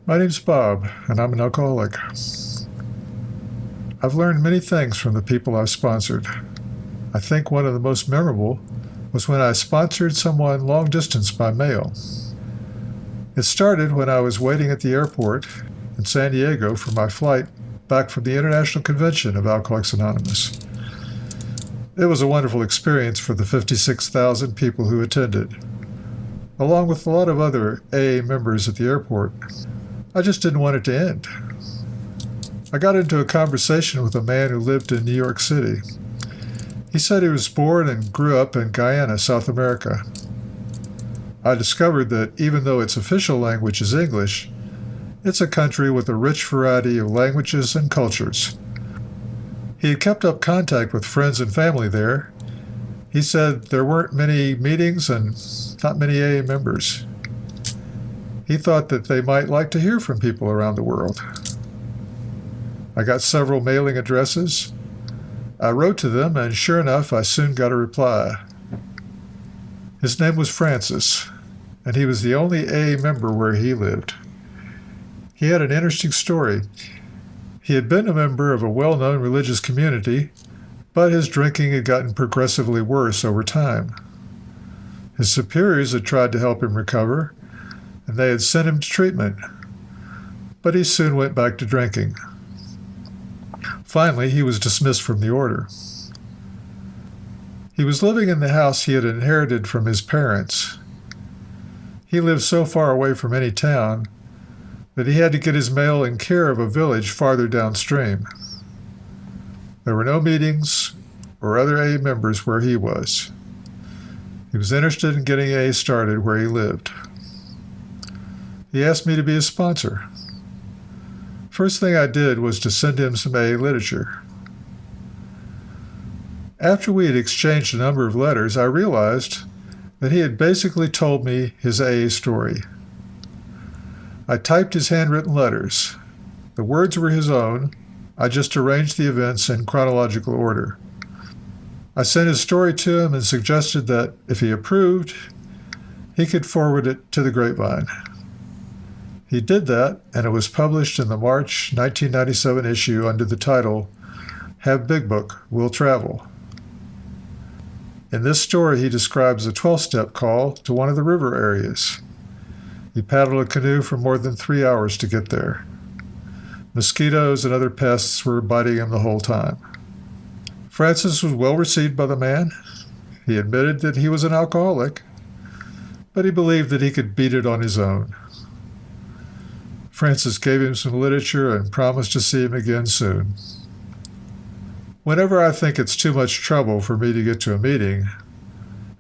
My name's Bob, and I'm an alcoholic. I've learned many things from the people I've sponsored. I think one of the most memorable was when I sponsored someone long distance by mail. It started when I was waiting at the airport in San Diego for my flight back from the International Convention of Alcoholics Anonymous. It was a wonderful experience for the 56,000 people who attended, along with a lot of other AA members at the airport. I just didn't want it to end. I got into a conversation with a man who lived in New York City. He said he was born and grew up in Guyana, South America. I discovered that even though its official language is English, it's a country with a rich variety of languages and cultures. He had kept up contact with friends and family there. He said there weren't many meetings and not many AA members. He thought that they might like to hear from people around the world. I got several mailing addresses. I wrote to them, and sure enough, I soon got a reply. His name was Francis, and he was the only AA member where he lived. He had an interesting story. He had been a member of a well-known religious community, but his drinking had gotten progressively worse over time. His superiors had tried to help him recover, and they had sent him to treatment, but he soon went back to drinking. Finally, he was dismissed from the order. He was living in the house he had inherited from his parents. He lived so far away from any town that he had to get his mail in care of a village farther downstream. There were no meetings or other AA members where he was. He was interested in getting AA started where he lived. He asked me to be his sponsor. First thing I did was to send him some AA literature. After we had exchanged a number of letters, I realized that he had basically told me his AA story. I typed his handwritten letters. The words were his own. I just arranged the events in chronological order. I sent his story to him and suggested that, if he approved, he could forward it to the Grapevine. He did that, and it was published in the March 1997 issue under the title, Have Big Book, Will Travel. In this story, he describes a 12-step call to one of the river areas. He paddled a canoe for more than 3 hours to get there. Mosquitoes and other pests were biting him the whole time. Francis was well received by the man. He admitted that he was an alcoholic, but he believed that he could beat it on his own. Francis gave him some literature and promised to see him again soon. Whenever I think it's too much trouble for me to get to a meeting,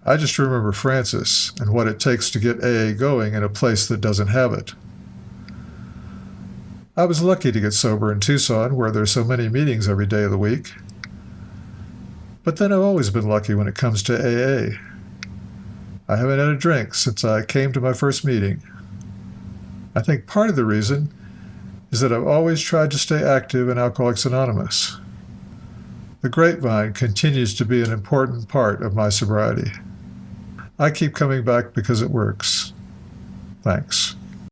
I just remember Francis and what it takes to get AA going in a place that doesn't have it. I was lucky to get sober in Tucson, where there's so many meetings every day of the week. But then I've always been lucky when it comes to AA. I haven't had a drink since I came to my first meeting. I think part of the reason is that I've always tried to stay active in Alcoholics Anonymous. The Grapevine continues to be an important part of my sobriety. I keep coming back because it works. Thanks.